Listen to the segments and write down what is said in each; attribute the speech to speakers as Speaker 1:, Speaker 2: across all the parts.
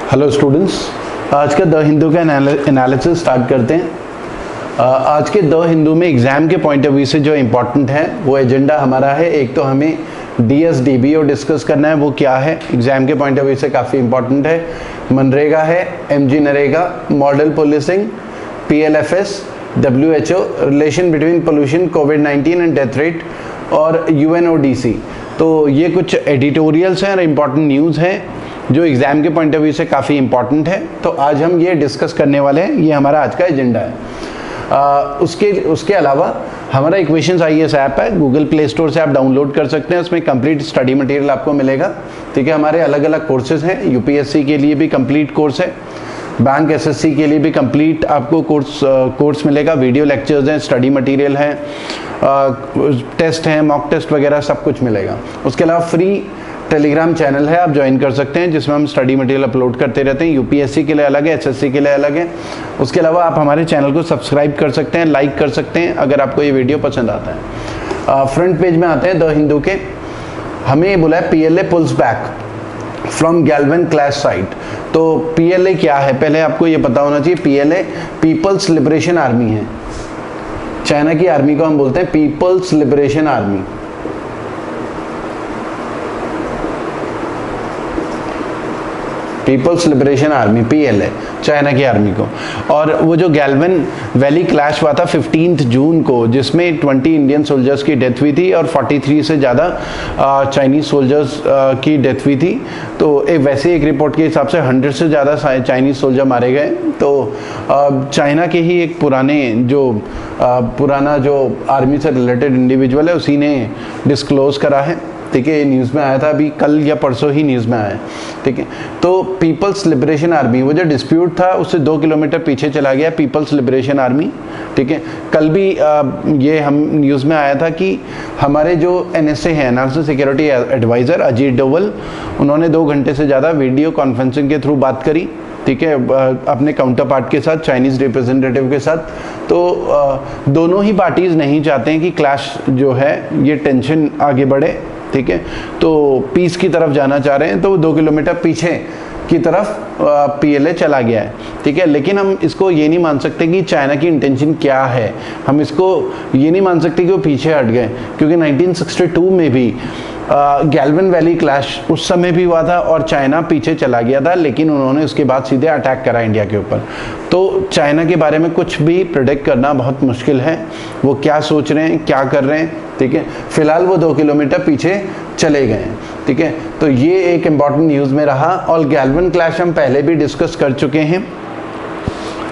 Speaker 1: Hello students, आज का the Hindu का एनालिसिस स्टार्ट करते हैं। आज के द हिंदू में एग्जाम के पॉइंट ऑफ व्यू से जो इम्पोर्टेंट है वो एजेंडा हमारा है। एक तो हमें DSDBO डिस्कस करना है, वो क्या है, एग्जाम के पॉइंट ऑफ व्यू से काफ़ी इंपॉर्टेंट है। मनरेगा है, MG NREGA, model policing, PLFS, WHO, relation between pollution, covid and death rate, और UNODC। तो ये कुछ एडिटोरियल्स हैं और इम्पॉर्टेंट न्यूज़ हैं जो एग्ज़ाम के पॉइंट ऑफ व्यू से काफ़ी इंपॉर्टेंट है। तो आज हम ये डिस्कस करने वाले हैं, ये हमारा आज का एजेंडा है। उसके अलावा हमारा इक्वेशंस IAS ऐप है, गूगल प्ले स्टोर से आप डाउनलोड कर सकते हैं। उसमें कंप्लीट स्टडी मटेरियल आपको मिलेगा। ठीक है, हमारे अलग अलग कोर्सेज हैं। UPSC के लिए भी कंप्लीट कोर्स है, बैंक SSC के लिए भी कंप्लीट आपको कोर्स मिलेगा। वीडियो लेक्चर्स हैं, स्टडी मटेरियल है, टेस्ट हैं, मॉक टेस्ट वगैरह सब कुछ मिलेगा। उसके अलावा फ्री टेलीग्राम चैनल है, आप ज्वाइन कर सकते हैं, जिसमें हम स्टडी मटेरियल अपलोड करते रहते हैं। UPSC के लिए अलग है, SSC के लिए अलग है। उसके अलावा आप हमारे चैनल को सब्सक्राइब कर सकते हैं, लाइक कर सकते हैं अगर आपको ये वीडियो पसंद आता है। फ्रंट पेज में आते हैं द हिंदू के। हमें ये बोला है PLA pulls back from Galwan clash site. तो PLA क्या है, पहले आपको ये पता होना चाहिए। PLA पीपल्स लिबरेशन आर्मी है। चाइना की आर्मी को हम बोलते हैं people's liberation army. People's liberation army, PLA, China की आर्मी को। और वो जो गैल्वन वैली क्लैश हुआ था 15 जून को, जिसमें 20 इंडियन सोल्जर्स की डेथ हुई थी और 43 से ज़्यादा चाइनीज़ सोल्जर्स की डेथ हुई थी। तो वैसे एक रिपोर्ट के हिसाब से 100 से ज़्यादा चाइनीज़ सोल्जर मारे गए। तो चाइना के ही एक पुराना जो आर्मी से रिलेटेड इंडिविजुअल है, उसी ने डिस्क्लोज करा है। ठीक है, ये न्यूज़ में आया था, अभी कल या परसों ही न्यूज़ में आया है। ठीक है, तो पीपल्स लिबरेशन आर्मी, वो जो डिस्प्यूट था उससे 2 किलोमीटर पीछे चला गया पीपल्स लिबरेशन आर्मी। ठीक है, कल भी ये हम न्यूज़ में आया था कि हमारे जो NSA है, national security adviser Ajit Doval, उन्होंने 2 घंटे से ज़्यादा वीडियो कॉन्फ्रेंसिंग के थ्रू बात करी। ठीक है, अपने काउंटर पार्ट के साथ, चाइनीज़ रिप्रेजेंटेटिव के साथ। तो दोनों ही पार्टीज़ नहीं चाहते हैं कि क्लैश जो है ये टेंशन आगे बढ़े। ठीक है, तो पीस की तरफ जाना चाह रहे हैं, तो 2 किलोमीटर पीछे की तरफ PLA चला गया है। ठीक है, लेकिन हम इसको ये नहीं मान सकते कि चाइना की इंटेंशन क्या है। हम इसको ये नहीं मान सकते कि वो पीछे हट गए, क्योंकि 1962 में भी गैल्वन वैली क्लैश उस समय भी हुआ था और चाइना पीछे चला गया था, लेकिन उन्होंने उसके बाद सीधे अटैक करा इंडिया के ऊपर। तो चाइना के बारे में कुछ भी प्रेडिक्ट करना बहुत मुश्किल है, वो क्या सोच रहे हैं, क्या कर रहे हैं। ठीक है, फिलहाल वो 2 किलोमीटर पीछे चले गए हैं। ठीक है, तो ये एक इम्पॉर्टेंट न्यूज़ में रहा। और गैल्वन क्लैश हम पहले भी डिस्कस कर चुके हैं,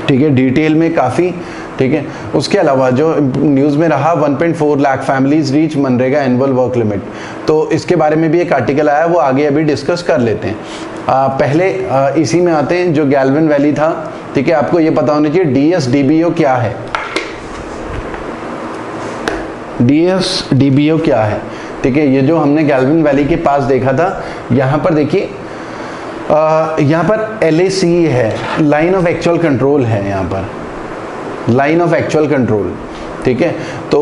Speaker 1: ठीक है, डिटेल में काफ़ी। ठीक है, उसके अलावा जो न्यूज़ में रहा 1.4 lakh families reach MNREGA annual work limit, तो इसके बारे में भी एक आर्टिकल आया, वो आगे अभी डिस्कस कर लेते हैं। पहले इसी में आते हैं जो गैल्वन वैली था। ठीक है, आपको ये पता होना चाहिए DSDBO क्या है। DSDBO क्या है? ठीक है, ये जो हमने गैल्वन वैली के पास देखा था, यहाँ पर देखिए, यहाँ पर LAC है, लाइन ऑफ एक्चुअल कंट्रोल है, यहाँ पर लाइन ऑफ एक्चुअल कंट्रोल। ठीक है, तो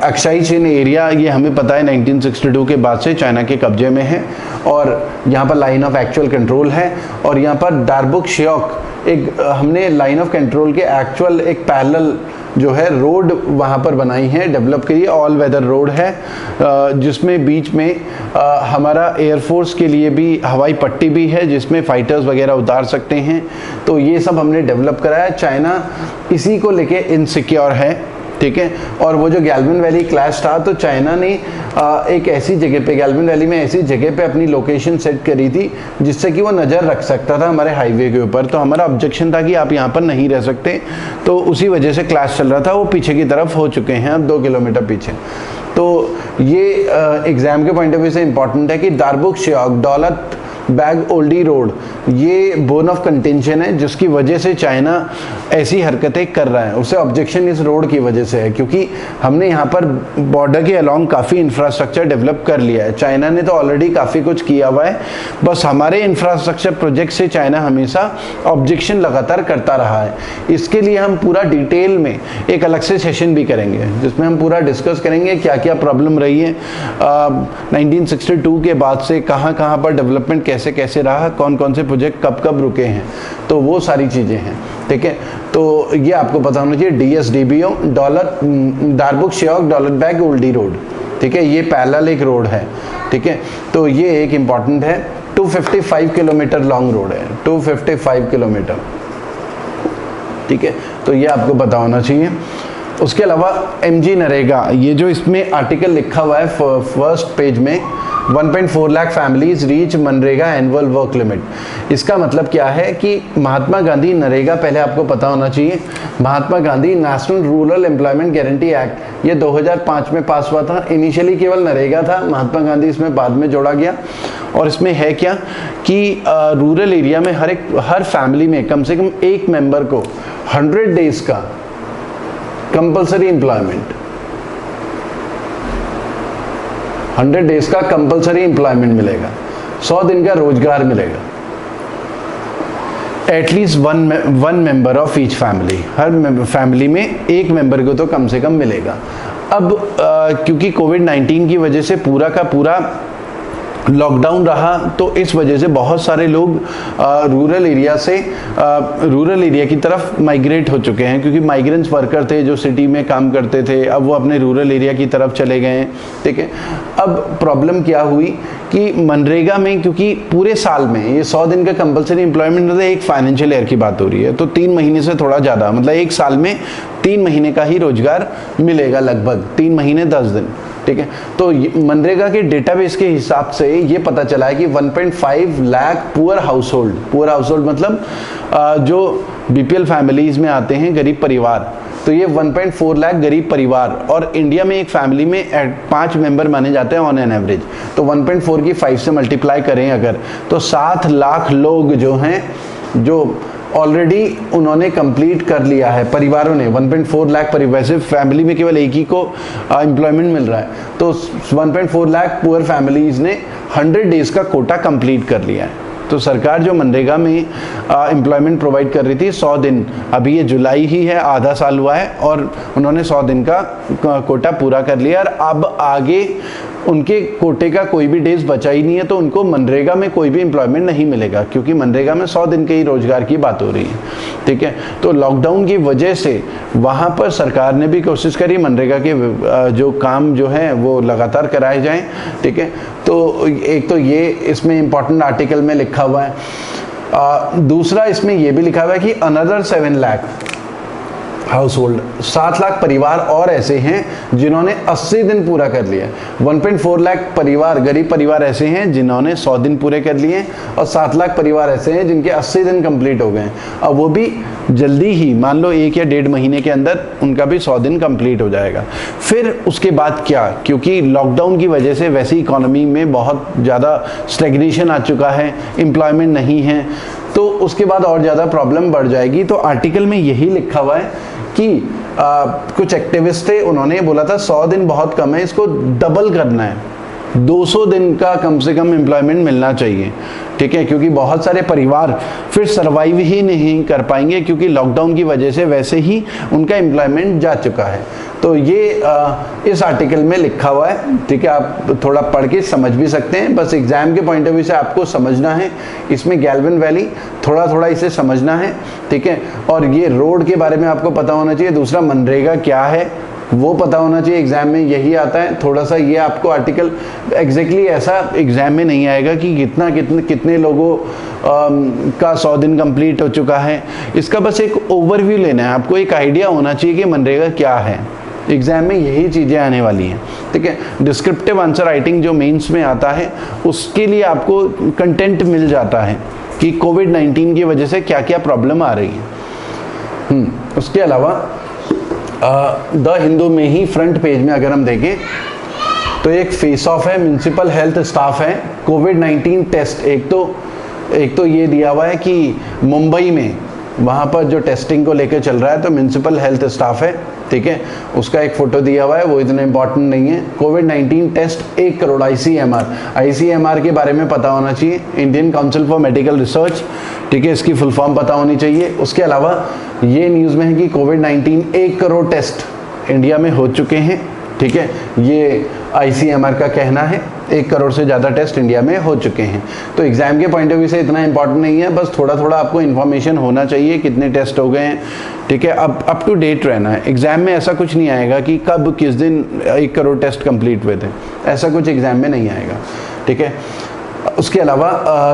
Speaker 1: अक्साई चीन एरिया ये हमें पता है 1962 के बाद से चाइना के कब्जे में है, और यहाँ पर लाइन ऑफ एक्चुअल कंट्रोल है। और यहाँ पर डारबुक श्योक एक हमने लाइन ऑफ कंट्रोल के एक्चुअल एक पैरेलल जो है रोड वहाँ पर बनाई है, डेवलप करी, ऑल वेदर रोड है, जिसमें बीच में हमारा एयरफोर्स के लिए भी हवाई पट्टी भी है, जिसमें फाइटर्स वगैरह उतार सकते हैं। तो ये सब हमने डेवलप कराया। चाइना इसी को लेके इनसिक्योर है। ठीक है, और वो जो गैल्वन वैली क्लैश था, तो चाइना ने एक ऐसी जगह पे, गैल्वन वैली में ऐसी जगह पे अपनी लोकेशन सेट करी थी जिससे कि वो नज़र रख सकता था हमारे हाईवे के ऊपर। तो हमारा ऑब्जेक्शन था कि आप यहाँ पर नहीं रह सकते, तो उसी वजह से क्लैश चल रहा था। वो पीछे की तरफ हो चुके हैं अब 2 किलोमीटर पीछे। तो ये एग्ज़ाम के पॉइंट ऑफ व्यू से इंपॉर्टेंट है कि दारबुक श्योक दौलत बैग ओल्डी रोड, ये बोन ऑफ कंटेंशन है, जिसकी वजह से चाइना ऐसी हरकतें कर रहा है। उसे ऑब्जेक्शन इस रोड की वजह से है, क्योंकि हमने यहाँ पर बॉर्डर के अलॉन्ग काफ़ी इंफ्रास्ट्रक्चर डेवलप कर लिया है। चाइना ने तो ऑलरेडी काफ़ी कुछ किया हुआ है, बस हमारे इंफ्रास्ट्रक्चर प्रोजेक्ट से चाइना हमेशा ऑब्जेक्शन लगातार करता रहा है। इसके लिए हम पूरा डिटेल में एक अलग से सेशन भी करेंगे, जिसमें हम पूरा डिस्कस करेंगे क्या क्या प्रॉब्लम रही है 1962 के बाद से, कहाँ कहाँ पर डेवलपमेंट कैसे कैसे रहा, कौन कौन से प्रोजेक्ट कब कब रुके हैं, तो वो सारी चीज़ें हैं। ठीक है, तो ये आपको पता होना चाहिए। DSDBO दारबुक श्योक दौलतबेग ओल्डी रोड, ठीक है, ये पैरेलल एक रोड है। ठीक है, तो ये एक इम्पॉर्टेंट है। 255 किलोमीटर लॉन्ग रोड है, 255 किलोमीटर। ठीक है, तो ये आपको पता होना चाहिए। उसके अलावा MG नरेगा, ये जो इसमें आर्टिकल लिखा हुआ है फर्स्ट पेज में, 1.4 lakh families reach MNREGA annual work limit. इसका मतलब क्या है कि महात्मा गांधी नरेगा, पहले आपको पता होना चाहिए, Mahatma Gandhi National Rural Employment Guarantee Act, ये 2005 में पास हुआ था। इनिशियली केवल नरेगा था, महात्मा गांधी इसमें बाद में जोड़ा गया। और इसमें है क्या कि रूरल एरिया में हर फैमिली में कम से कम एक मेंबर को 100 डेज का कंपल्सरी एम्प्लॉयमेंट, 100 डेज का कंपल्सरी एम्प्लॉयमेंट मिलेगा, 100 दिन का रोजगार मिलेगा। At least one member of each family, her family में एक मेंबर को तो कम से कम मिलेगा। अब क्योंकि कोविड-19 की वजह से पूरा का पूरा लॉकडाउन रहा, तो इस वजह से बहुत सारे लोग रूरल एरिया की तरफ माइग्रेट हो चुके हैं, क्योंकि माइग्रेंट्स वर्कर थे जो सिटी में काम करते थे, अब वो अपने रूरल एरिया की तरफ चले गए हैं। ठीक है, अब प्रॉब्लम क्या हुई कि मनरेगा में, क्योंकि पूरे साल में ये 100 दिन का कंपल्सरी एम्प्लॉयमेंट होता है, एक फाइनेंशियल ईयर की बात हो रही है, तो 3 महीने से थोड़ा ज़्यादा, मतलब एक साल में 3 महीने का ही रोजगार मिलेगा, लगभग 3 महीने 10 दिन। ठीक है, तो मनरेगा के डेटाबेस के हिसाब से ये पता चला है कि 1.5 लाख पुअर हाउसहोल्ड मतलब जो BPL फैमिलीज में आते हैं, गरीब परिवार, तो ये 1.4 लाख गरीब परिवार, और इंडिया में एक फैमिली में 5 मेंबर माने जाते हैं ऑन एन एवरेज, तो 1.4 की 5 से मल्टीप्लाई करें अगर, तो 7 लाख लोग जो हैं, जो ऑलरेडी उन्होंने कंप्लीट कर लिया है, परिवारों ने 1.4 लाख परिवार, वैसे फैमिली में केवल एक ही को एम्प्लॉयमेंट मिल रहा है, तो 1.4 लाख पुअर फैमिलीज ने 100 डेज का कोटा कंप्लीट कर लिया है। तो सरकार जो मनरेगा में एम्प्लॉयमेंट प्रोवाइड कर रही थी 100 दिन, अभी ये जुलाई ही है, आधा साल हुआ है, और उन्होंने 100 दिन का कोटा पूरा कर लिया, और अब आगे उनके कोटे का कोई भी डेज बचा ही नहीं है, तो उनको मनरेगा में कोई भी एम्प्लॉयमेंट नहीं मिलेगा, क्योंकि मनरेगा में 100 दिन के ही रोजगार की बात हो रही है। ठीक है, तो लॉकडाउन की वजह से वहाँ पर सरकार ने भी कोशिश करी मनरेगा के जो काम जो है वो लगातार कराए जाएं। ठीक है, तो एक तो ये इसमें इम्पोर्टेंट आर्टिकल में लिखा हुआ है। दूसरा इसमें ये भी लिखा हुआ है कि अनदर 7 लाख हाउसहोल्ड, 7 लाख परिवार और ऐसे हैं जिन्होंने 80 दिन पूरा कर लिया। 1.4 लाख परिवार, गरीब परिवार ऐसे हैं जिन्होंने 100 दिन पूरे कर लिए, और 7 लाख परिवार ऐसे हैं जिनके 80 दिन कंप्लीट हो गए हैं। अब वो भी जल्दी ही, मान लो 1 या 1.5 महीने के अंदर उनका भी 100 दिन कंप्लीट हो जाएगा। फिर उसके बाद क्या, क्योंकि लॉकडाउन की वजह से वैसी इकोनॉमी में बहुत ज़्यादा स्टैग्नेशन आ चुका है, एम्प्लॉयमेंट नहीं है, तो उसके बाद और ज़्यादा प्रॉब्लम बढ़ जाएगी। तो आर्टिकल में यही लिखा हुआ है कि कुछ एक्टिविस्ट थे, उन्होंने बोला था 100 दिन बहुत कम है, इसको डबल करना है, 200 दिन का कम से कम एम्प्लॉयमेंट मिलना चाहिए। ठीक है, क्योंकि बहुत सारे परिवार फिर सर्वाइव ही नहीं कर पाएंगे, क्योंकि लॉकडाउन की वजह से वैसे ही उनका एम्प्लॉयमेंट जा चुका है। तो ये इस आर्टिकल में लिखा हुआ है। ठीक है, आप थोड़ा पढ़ के समझ भी सकते हैं, बस एग्जाम के पॉइंट ऑफ व्यू से आपको समझना है। इसमें गैल्वन वैली थोड़ा थोड़ा इसे समझना है। ठीक है, और ये रोड के बारे में आपको पता होना चाहिए। दूसरा, मनरेगा क्या है वो पता होना चाहिए, एग्जाम में यही आता है। थोड़ा सा ये आपको आर्टिकल एग्जैक्टली ऐसा एग्जाम में नहीं आएगा कि कितने लोगों का 100 दिन कंप्लीट हो चुका है। इसका बस एक ओवरव्यू लेना है, आपको एक आइडिया होना चाहिए कि मनरेगा क्या है। एग्जाम में यही चीज़ें आने वाली हैं। ठीक है, डिस्क्रिप्टिव आंसर राइटिंग जो मेंस में आता है, उसके लिए आपको कंटेंट मिल जाता है कि कोविड-19 की वजह से क्या क्या प्रॉब्लम आ रही है। उसके अलावा द हिंदू में ही फ्रंट पेज में अगर हम देखें तो एक फेस ऑफ है, म्युनिसिपल हेल्थ स्टाफ है, कोविड-19 टेस्ट। एक तो ये दिया हुआ है कि मुंबई में वहाँ पर जो टेस्टिंग को लेकर चल रहा है, तो म्युनिसिपल हेल्थ स्टाफ है। ठीक है, उसका एक फोटो दिया हुआ है, वो इतना इंपॉर्टेंट नहीं है। कोविड-19 टेस्ट 1 करोड़। ICMR के बारे में पता होना चाहिए, Indian council for medical research. ठीक है, इसकी फुल फॉर्म पता होनी चाहिए। उसके अलावा ये न्यूज़ में है कि कोविड-19 1 करोड़ टेस्ट इंडिया में हो चुके हैं। ठीक है, ये ICMR का कहना है। 1 करोड़ से ज़्यादा टेस्ट इंडिया में हो चुके हैं। तो एग्ज़ाम के पॉइंट ऑफ व्यू से इतना इंपॉर्टेंट नहीं है, बस थोड़ा थोड़ा आपको इन्फॉर्मेशन होना चाहिए कितने टेस्ट हो गए हैं, ठीक है। अब अप टू डेट रहना है। एग्ज़ाम में ऐसा कुछ नहीं आएगा कि कब किस दिन 1 करोड़ टेस्ट कंप्लीट हुए थे, ऐसा कुछ एग्ज़ाम में नहीं आएगा, ठीक है। उसके अलावा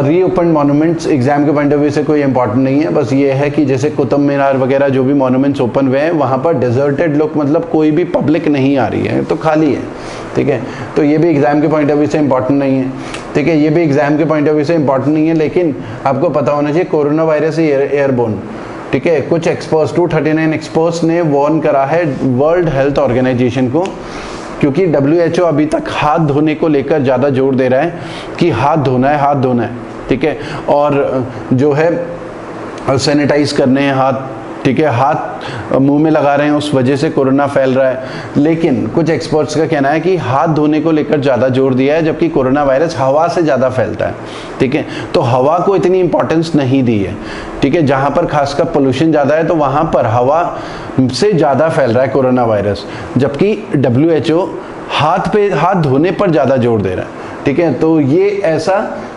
Speaker 1: रीओपन मॉन्यूमेंट्स एग्जाम के पॉइंट ऑफ व्यू से कोई इंपॉर्टेंट नहीं है, बस ये है कि जैसे कुतुब मीनार वगैरह जो भी मॉन्यूमेंट्स ओपन हुए हैं वहाँ पर डिजर्टेड लुक, मतलब कोई भी पब्लिक नहीं आ रही है, तो खाली है, ठीक है। तो ये भी एग्जाम के पॉइंट ऑफ व्यू से इंपॉर्टेंट नहीं है, ठीक है। ये भी एग्जाम के पॉइंट ऑफ व्यू से इंपॉर्टेंट नहीं है, लेकिन आपको पता होना चाहिए कोरोना वायरस एयरबोर्न, ठीक है। कुछ एक्सपर्ट्स 239 एक्सपर्ट्स ने वार्न करा है वर्ल्ड हेल्थ ऑर्गेनाइजेशन को, क्योंकि WHO अभी तक हाथ धोने को लेकर ज़्यादा जोर दे रहा है कि हाथ धोना है, हाथ धोना है, ठीक है। और जो है सैनिटाइज करने हैं हाथ, ठीक है, हाथ मुंह में लगा रहे हैं, उस वजह से कोरोना फैल रहा है। लेकिन कुछ एक्सपर्ट्स का कहना है कि हाथ धोने को लेकर ज़्यादा जोर दिया है, जबकि कोरोना वायरस हवा से ज़्यादा फैलता है, ठीक है। तो हवा को इतनी इंपॉर्टेंस नहीं दी है, ठीक है। जहाँ पर खासकर पोल्यूशन ज़्यादा है तो वहाँ पर हवा से ज़्यादा फैल रहा है कोरोना वायरस, जबकि WHO हाथ धोने पर ज़्यादा जोर दे रहा है, ठीक है। तो ये ऐसा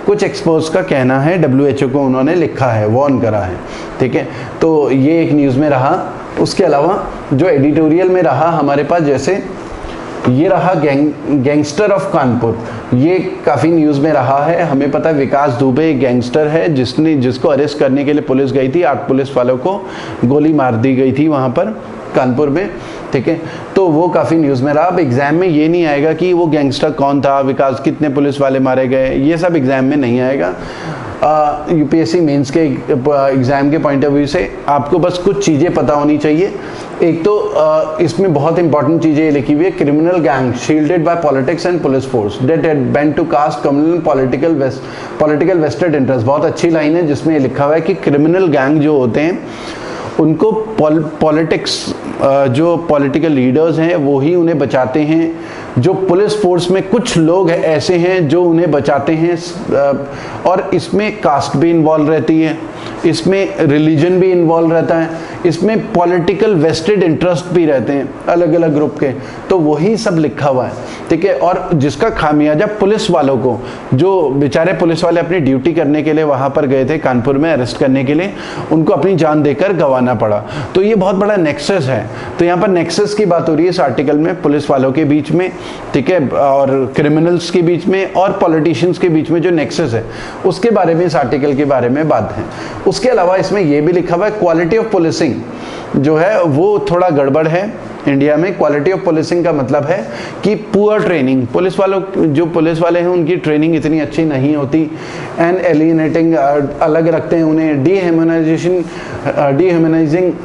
Speaker 1: कुछ एक्सपर्ट्स का कहना है, WHO को उन्होंने लिखा है, वार्न करा है, ठीक है। तो ये एक न्यूज़ में रहा। उसके अलावा जो एडिटोरियल में रहा हमारे पास, जैसे ये रहा गैंगस्टर ऑफ कानपुर, ये काफ़ी न्यूज़ में रहा है। हमें पता है विकास दुबे एक गैंगस्टर है जिसको अरेस्ट करने के लिए पुलिस गई थी, 8 पुलिस वालों को गोली मार दी गई थी वहाँ पर कानपुर में, ठीक है। तो वो काफ़ी न्यूज़ में रहा। अब एग्ज़ाम में ये नहीं आएगा कि वो गैंगस्टर कौन था, विकास कितने पुलिस वाले मारे गए, ये सब एग्ज़ाम में नहीं आएगा। UPSC मेंस के एग्ज़ाम के पॉइंट ऑफ व्यू से आपको बस कुछ चीज़ें पता होनी चाहिए। एक तो इसमें बहुत इंपॉर्टेंट चीज़ें ये लिखी हुई है, criminal gang shielded by politics and police force that had bent to caste communal political vested interest. बहुत अच्छी लाइन है जिसमें लिखा हुआ है कि क्रिमिनल गैंग जो होते हैं उनको पॉलिटिक्स, जो पॉलिटिकल लीडर्स हैं वो ही उन्हें बचाते हैं। जो पुलिस फोर्स में कुछ लोग ऐसे हैं जो उन्हें बचाते हैं, और इसमें कास्ट भी इन्वॉल्व रहती है, इसमें रिलीजन भी इन्वॉल्व रहता है, इसमें पॉलिटिकल वेस्टेड इंटरेस्ट भी रहते हैं अलग अलग ग्रुप के, तो वही सब लिखा हुआ है, ठीक है। और जिसका खामियाजा पुलिस वालों को, जो बेचारे पुलिस वाले अपनी ड्यूटी करने के लिए वहाँ पर गए थे कानपुर में अरेस्ट करने के लिए, उनको अपनी जान देकर गंवाना पड़ा। तो ये बहुत बड़ा नेक्सस है। तो यहाँ पर नेक्सस की बात हो रही है इस आर्टिकल में, पुलिस वालों के बीच में, ठीक है, और क्रिमिनल्स के बीच में और पॉलिटिशियंस के बीच में जो नेक्सस है उसके बारे में इस आर्टिकल के बारे में बात है। उसके अलावा इसमें यह भी लिखा हुआ है क्वालिटी ऑफ पुलिसिंग जो है वो थोड़ा गड़बड़ है इंडिया में। क्वालिटी ऑफ पुलिसिंग का मतलब है कि पुअर ट्रेनिंग, पुलिस वालों, जो पुलिस वाले हैं उनकी ट्रेनिंग इतनी अच्छी नहीं होती, एंड एलियनेटिंग, अलग रखते हैं उन्हें, डीह्यूमनाइजिंग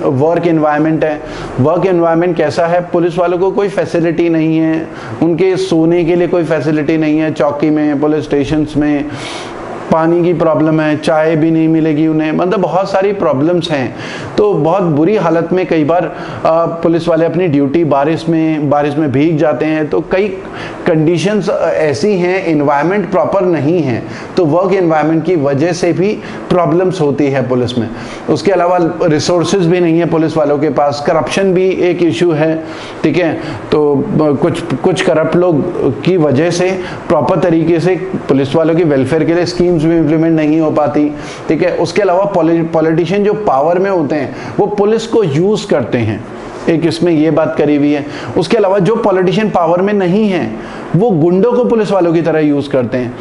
Speaker 1: वर्क एनवायरनमेंट है। वर्क एनवायरनमेंट कैसा है, पुलिस वालों को कोई फैसिलिटी नहीं है, उनके सोने के लिए कोई फैसिलिटी नहीं है, चौकी में, पुलिस स्टेशन में पानी की प्रॉब्लम है, चाय भी नहीं मिलेगी उन्हें, मतलब बहुत सारी प्रॉब्लम्स हैं। तो बहुत बुरी हालत में कई बार पुलिस वाले अपनी ड्यूटी, बारिश में भीग जाते हैं, तो कई कंडीशंस ऐसी हैं, एनवायरनमेंट प्रॉपर नहीं है, तो वर्क एनवायरनमेंट की वजह से भी प्रॉब्लम्स होती है पुलिस में। उसके अलावा रिसोर्सेज भी नहीं है पुलिस वालों के पास, करप्शन भी एक इशू है, ठीक है। तो कुछ करप्ट लोग की वजह से प्रॉपर तरीके से पुलिस वालों की वेलफेयर के लिए स्कीम्स भी इम्प्लीमेंट नहीं हो पाती, ठीक है। उसके अलावा पॉलिटिशियन जो पावर में होते हैं वो पुलिस को यूज करते हैं, एक इसमें ये बात करी हुई है। उसके अलावा जो पॉलिटिशियन पावर में नहीं है वो गुंडों को पुलिस वालों की तरह यूज करते हैं,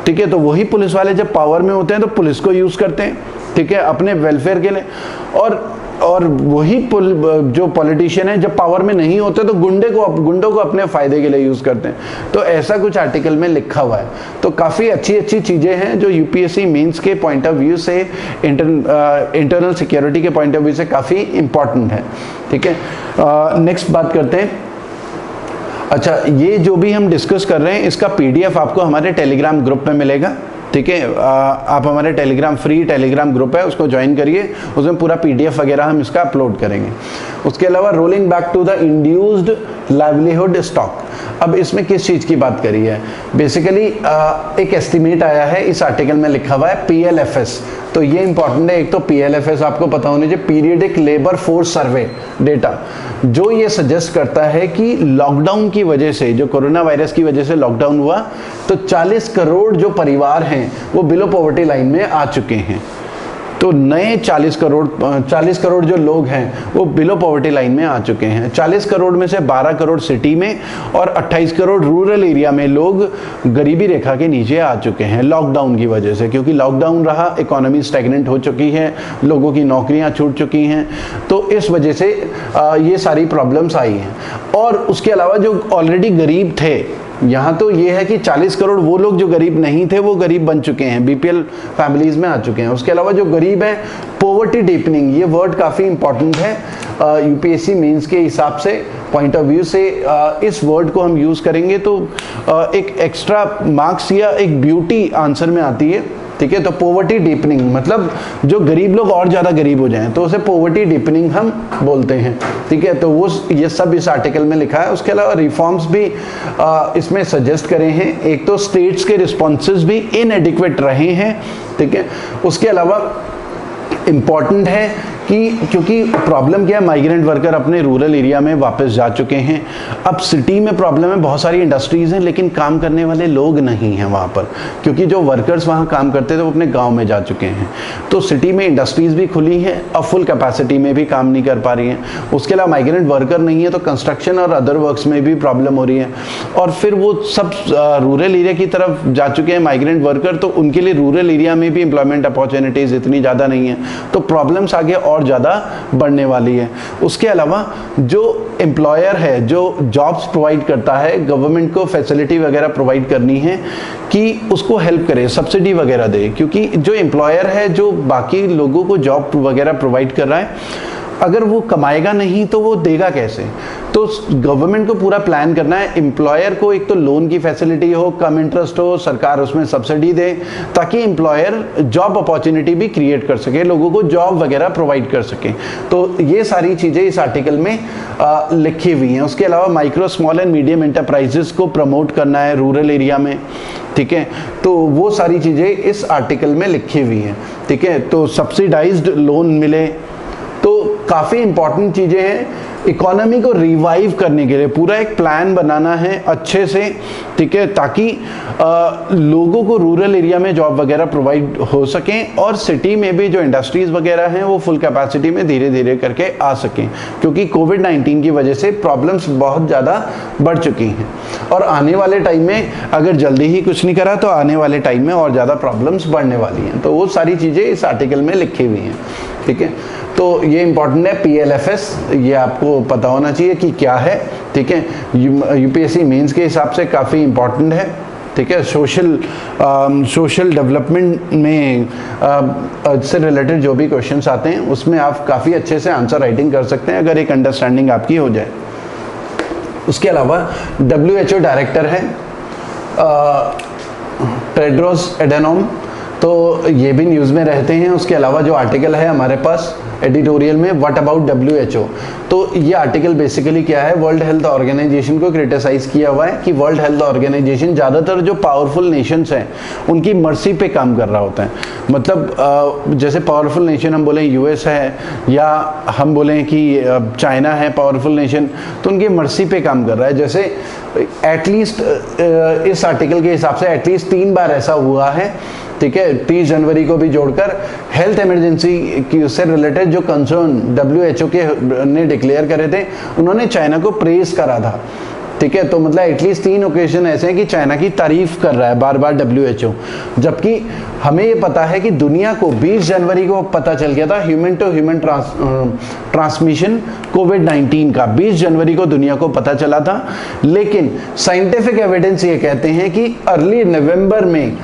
Speaker 1: ठीक है। तो वही पुलिस वाले जब पावर में होते हैं तो पुलिस को यूज करते हैं, ठीक है, अपने वेलफेयर के लिए, और वही जो पॉलिटिशियन है जब पावर में नहीं होते तो गुंडों को अपने फायदे के लिए यूज करते हैं। तो ऐसा कुछ आर्टिकल में लिखा हुआ है। तो काफ़ी अच्छी चीज़ें हैं जो UPSC मेंस के पॉइंट ऑफ व्यू से, इंटरनल सिक्योरिटी के पॉइंट ऑफ व्यू से काफ़ी इंपॉर्टेंट है, ठीक है। नेक्स्ट बात करते हैं। अच्छा, ये जो भी हम डिस्कस कर रहे हैं इसका PDF आपको हमारे टेलीग्राम ग्रुप में मिलेगा, ठीक है। आप हमारे फ्री टेलीग्राम ग्रुप है उसको ज्वाइन करिए, उसमें पूरा PDF वगैरह हम इसका अपलोड करेंगे। उसके अलावा rolling back to the induced livelihood stock, अब इसमें किस चीज़ की बात करी है? बेसिकली एक एस्टिमेट आया है, इस आर्टिकल में लिखा हुआ है PLFS। तो ये इंपॉर्टेंट है। एक तो PLFS आपको पता होने चाहिए, periodic labour force survey data, जो ये सजेस्ट करता है कि लॉकडाउन की वजह से, जो कोरोना वायरस की वजह से लॉकडाउन हुआ, तो 40 करोड़ जो परिवार हैं वो बिलो पॉवर्टी लाइन में आ चुके हैं। तो नए 40 करोड़ जो लोग हैं वो बिलो पॉवर्टी लाइन में आ चुके हैं। 40 करोड़ में से 12 करोड़ सिटी में और 28 करोड़ रूरल एरिया में लोग गरीबी रेखा के नीचे आ चुके हैं लॉकडाउन की वजह से, क्योंकि लॉकडाउन रहा, इकोनॉमी स्टैग्नेंट हो चुकी है, लोगों की नौकरियां छूट चुकी हैं, तो इस वजह से ये सारी प्रॉब्लम्स आई हैं। और उसके अलावा जो ऑलरेडी गरीब थे, यहाँ तो ये है कि 40 करोड़ वो लोग जो गरीब नहीं थे वो गरीब बन चुके हैं, BPL फैमिलीज में आ चुके हैं। उसके अलावा जो गरीब हैं, पॉवर्टी डीपनिंग, ये वर्ड काफ़ी इंपॉर्टेंट है UPSC मेंस के हिसाब से, पॉइंट ऑफ व्यू से इस वर्ड को हम यूज़ करेंगे तो एक एक्स्ट्रा मार्क्स या एक ब्यूटी आंसर में आती है, ठीक है। तो पॉवर्टी डीपनिंग मतलब जो गरीब लोग और ज़्यादा गरीब हो जाएं तो उसे पॉवर्टी डीपनिंग हम बोलते हैं, ठीक है। तो वो ये सब इस आर्टिकल में लिखा है। उसके अलावा रिफॉर्म्स भी इसमें सजेस्ट करे हैं। एक तो स्टेट्स के रिस्पॉन्सेज भी इनएडिक्वेट रहे हैं, ठीक है। उसके अलावा इम्पॉर्टेंट है कि क्योंकि प्रॉब्लम क्या है, माइग्रेंट वर्कर अपने रूरल एरिया में वापस जा चुके हैं। अब सिटी में प्रॉब्लम है, बहुत सारी इंडस्ट्रीज़ हैं लेकिन काम करने वाले लोग नहीं हैं वहाँ पर, क्योंकि जो वर्कर्स वहाँ काम करते थे वो अपने गांव में जा चुके हैं। तो सिटी में इंडस्ट्रीज़ भी खुली हैं, अब फुल कैपेसिटी में भी काम नहीं कर पा रही हैं। उसके अलावा माइग्रेंट वर्कर नहीं है तो कंस्ट्रक्शन और अदर वर्क्स में भी प्रॉब्लम हो रही है। और फिर वो सब रूरल एरिया की तरफ जा चुके हैं माइग्रेंट वर्कर, तो उनके लिए रूरल एरिया में भी एम्प्लॉयमेंट अपॉर्चुनिटीज़ इतनी ज़्यादा नहीं है, तो प्रॉब्लम्स आगे और ज़्यादा बढ़ने वाली है। उसके अलावा जो एम्प्लॉयर है, जो जॉब्स प्रोवाइड करता है, गवर्नमेंट को फैसिलिटी वगैरह प्रोवाइड करनी है कि उसको हेल्प करे, सब्सिडी वगैरह दे, क्योंकि जो एम्प्लॉयर है जो बाकी लोगों को जॉब वगैरह प्रोवाइड कर रहा है, अगर वो कमाएगा नहीं तो वो देगा कैसे? तो गवर्नमेंट को पूरा प्लान करना है, एम्प्लॉयर को एक तो लोन की फैसिलिटी हो, कम इंटरेस्ट हो, सरकार उसमें सब्सिडी दे, ताकि एम्प्लॉयर जॉब अपॉर्चुनिटी भी क्रिएट कर सके, लोगों को जॉब वगैरह प्रोवाइड कर सके। तो ये सारी चीज़ें इस आर्टिकल में लिखी हुई हैं। उसके अलावा micro small and medium enterprises को प्रमोट करना है रूरल एरिया में, ठीक है। तो वो सारी चीज़ें इस आर्टिकल में लिखी हुई हैं, ठीक है। तो सब्सिडाइज्ड लोन मिले, तो काफ़ी इंपॉर्टेंट चीज़ें हैं। इकोनॉमी को रिवाइव करने के लिए पूरा एक प्लान बनाना है अच्छे से, ठीक है, ताकि लोगों को रूरल एरिया में जॉब वगैरह प्रोवाइड हो सकें और सिटी में भी जो इंडस्ट्रीज़ वगैरह हैं वो फुल कैपेसिटी में धीरे धीरे करके आ सकें, क्योंकि कोविड-19 की वजह से प्रॉब्लम्स बहुत ज़्यादा बढ़ चुकी हैं। और आने वाले टाइम में अगर जल्दी ही कुछ नहीं करा तो आने वाले टाइम में और ज़्यादा प्रॉब्लम्स बढ़ने वाली हैं। तो वो सारी चीज़ें इस आर्टिकल में लिखी हुई हैं, ठीक है। तो ये इंपॉर्टेंट है, PLFS ये आपको पता होना चाहिए कि क्या है, ठीक है। UPSC मेंस के हिसाब से काफ़ी इंपॉर्टेंट है, ठीक है। सोशल डेवलपमेंट में से रिलेटेड जो भी क्वेश्चंस आते हैं उसमें आप काफ़ी अच्छे से आंसर राइटिंग कर सकते हैं अगर एक अंडरस्टैंडिंग आपकी हो जाए। उसके अलावा WHO डायरेक्टर है टेड्रोस एडेनोम, तो ये भी न्यूज़ में रहते हैं। उसके अलावा जो आर्टिकल है हमारे पास एडिटोरियल में, व्हाट अबाउट WHO, तो ये आर्टिकल बेसिकली क्या है, वर्ल्ड हेल्थ ऑर्गेनाइजेशन को क्रिटिसाइज किया हुआ है कि वर्ल्ड हेल्थ ऑर्गेनाइजेशन ज़्यादातर जो पावरफुल नेशंस हैं उनकी मर्सी पे काम कर रहा होता है। मतलब जैसे पावरफुल नेशन हम बोलें US है या हम बोलें कि चाइना है पावरफुल नेशन, तो उनकी मर्सी पे काम कर रहा है। जैसे एटलीस्ट इस आर्टिकल के हिसाब से एटलीस्ट 3 बार ऐसा हुआ है, ठीक है, 30 जनवरी को भी जोड़कर, हेल्थ इमरजेंसी की उससे रिलेटेड जो कंसर्न WHO के ने डिक्लेयर करे थे उन्होंने चाइना को प्रेज करा था, ठीक है। तो मतलब एटलीस्ट 3 ओकेजन ऐसे हैं कि चाइना की तारीफ कर रहा है बार बार WHO, जबकि हमें ये पता है कि दुनिया को 20 जनवरी को पता चल गया था ह्यूमन टू ह्यूमन ट्रांसमिशन कोविड-19 का, 20 जनवरी को दुनिया को पता चला था। लेकिन साइंटिफिक एविडेंस ये कहते हैं कि अर्ली नवंबर में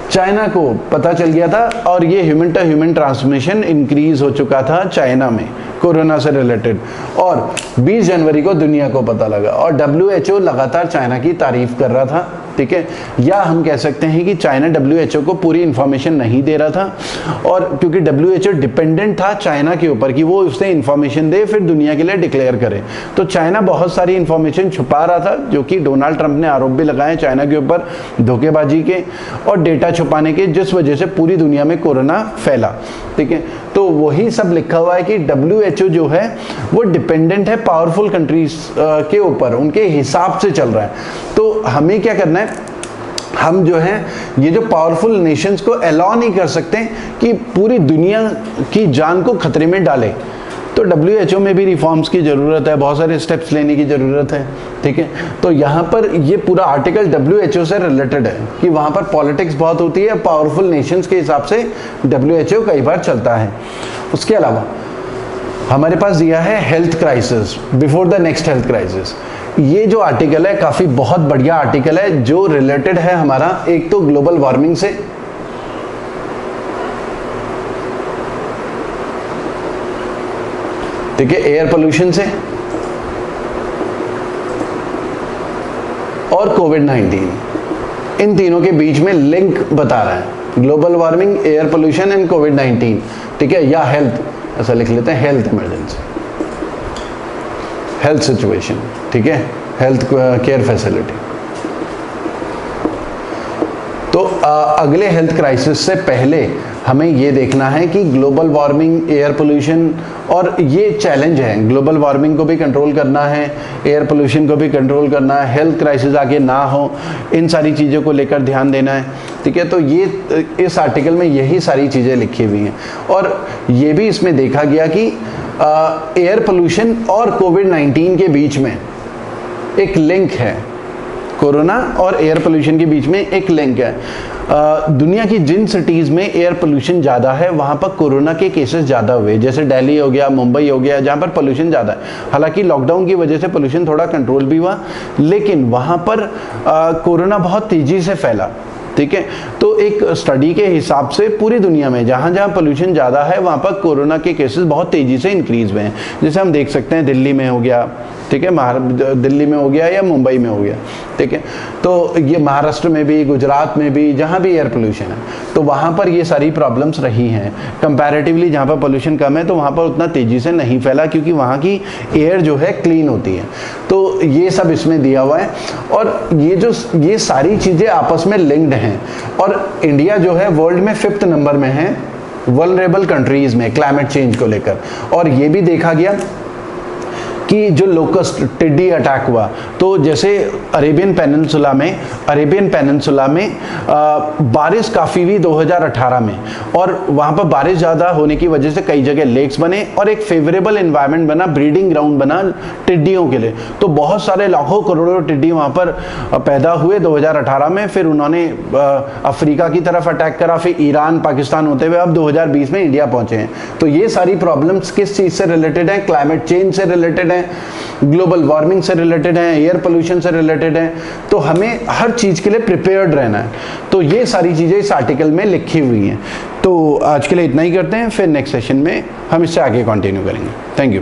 Speaker 1: चाइना को पता चल गया था और ये human to human transmission increase हो चुका था चाइना में कोरोना से रिलेटेड, और 20 जनवरी को दुनिया को पता लगा और WHO लगातार चाइना की तारीफ कर रहा था। ठीक है, या हम कह सकते हैं कि चाइना WHO को पूरी इंफॉर्मेशन नहीं दे रहा था, और क्योंकि WHO डिपेंडेंट था चाइना के ऊपर कि वो उससे इंफॉर्मेशन दे फिर दुनिया के लिए डिक्लेयर करे, तो चाइना बहुत सारी इंफॉर्मेशन छुपा रहा था, जो कि डोनाल्ड ट्रंप ने आरोप भी लगाए चाइना के ऊपर धोखेबाजी के और डेटा छुपाने के, जिस वजह से पूरी दुनिया में कोरोना फैला। ठीक है, तो वही सब लिखा हुआ है कि WHO जो है वो डिपेंडेंट है पावरफुल कंट्रीज के ऊपर, उनके हिसाब से चल रहा है। तो हमें क्या करना है, हम जो है ये जो पावरफुल नेशंस को अलाउ नहीं कर सकते कि पूरी दुनिया की जान को खतरे में डाले। तो WHO में भी रिफॉर्म्स की ज़रूरत है, बहुत सारे स्टेप्स लेने की ज़रूरत है। ठीक है, तो यहाँ पर ये पूरा आर्टिकल WHO से रिलेटेड है कि वहाँ पर पॉलिटिक्स बहुत होती है, पावरफुल नेशंस के हिसाब से WHO कई बार चलता है। उसके अलावा हमारे पास दिया है health crisis before the next health crisis. ये जो आर्टिकल है काफ़ी बहुत बढ़िया आर्टिकल है, जो रिलेटेड है हमारा एक तो ग्लोबल वार्मिंग से, ठीक है, एयर पोल्यूशन से और कोविड-19, इन तीनों के बीच में लिंक बता रहा है। Global warming, air pollution and कोविड-19, ठीक है, या हेल्थ, ऐसा लिख लेते हैं, हेल्थ इमरजेंसी, हेल्थ सिचुएशन, ठीक है, हेल्थ केयर फैसिलिटी। तो अगले हेल्थ क्राइसिस से पहले हमें ये देखना है कि ग्लोबल वार्मिंग, एयर पोल्यूशन, और ये चैलेंज है, ग्लोबल वार्मिंग को भी कंट्रोल करना है, एयर पोल्यूशन को भी कंट्रोल करना है, हेल्थ क्राइसिस आगे ना हो, इन सारी चीज़ों को लेकर ध्यान देना है। ठीक है, तो ये इस आर्टिकल में यही सारी चीज़ें लिखी हुई हैं, और ये भी इसमें देखा गया कि एयर पोल्यूशन और कोविड-19 के बीच में एक लिंक है, कोरोना और एयर पोल्यूशन के बीच में एक लिंक है। दुनिया की जिन सिटीज़ में एयर पोल्यूशन ज़्यादा है वहाँ पर कोरोना के केसेस ज़्यादा हुए, जैसे दिल्ली हो गया, मुंबई हो गया, जहाँ पर पोल्यूशन ज़्यादा है। हालांकि लॉकडाउन की वजह से पोल्यूशन थोड़ा कंट्रोल भी हुआ, लेकिन वहाँ पर कोरोना बहुत तेज़ी से फैला। ठीक है, तो एक स्टडी के हिसाब से पूरी दुनिया में जहाँ जहाँ पोल्यूशन ज़्यादा है वहाँ पर कोरोना के केसेस बहुत तेज़ी से इंक्रीज हुए हैं। जैसे हम देख सकते हैं दिल्ली में हो गया, ठीक है, दिल्ली में हो गया या मुंबई में हो गया। ठीक है, तो ये महाराष्ट्र में भी, गुजरात में भी, जहाँ भी एयर पोल्यूशन है तो वहाँ पर ये सारी प्रॉब्लम्स रही हैं। कंपैरेटिवली जहाँ पर पोल्यूशन कम है तो वहाँ पर उतना तेज़ी से नहीं फैला, क्योंकि वहाँ की एयर जो है क्लीन होती है। तो ये सब इसमें दिया हुआ है, और ये सारी चीज़ें आपस में लिंक्ड हैं। और इंडिया जो है वर्ल्ड में 5th नंबर में है वल्नरेबल कंट्रीज़ में क्लाइमेट चेंज को लेकर। और ये भी देखा गया कि जो लोकस्ट टिड्डी अटैक हुआ, तो जैसे अरेबियन पेनिनसुला में बारिश काफ़ी हुई 2018 में, और वहाँ पर बारिश ज़्यादा होने की वजह से कई जगह लेक्स बने और एक फेवरेबल एनवायरनमेंट बना, ब्रीडिंग ग्राउंड बना टिड्डियों के लिए। तो बहुत सारे लाखों करोड़ों टिड्डी वहाँ पर पैदा हुए 2018 में। फिर उन्होंने अफ्रीका की तरफ अटैक करा, फिर ईरान, पाकिस्तान होते हुए अब 2020 में इंडिया पहुँचे हैं। तो ये सारी प्रॉब्लम्स किस चीज़ से रिलेटेड है? क्लाइमेट चेंज से रिलेटेड है, ग्लोबल वार्मिंग से रिलेटेड है, एयर पोल्यूशन से रिलेटेड है। तो हमें हर चीज़ के लिए प्रिपेयर्ड रहना है। तो ये सारी चीज़ें इस आर्टिकल में लिखी हुई हैं। तो आज के लिए इतना ही करते हैं, फिर नेक्स्ट सेशन में हम इससे आगे कंटिन्यू करेंगे। Thank you.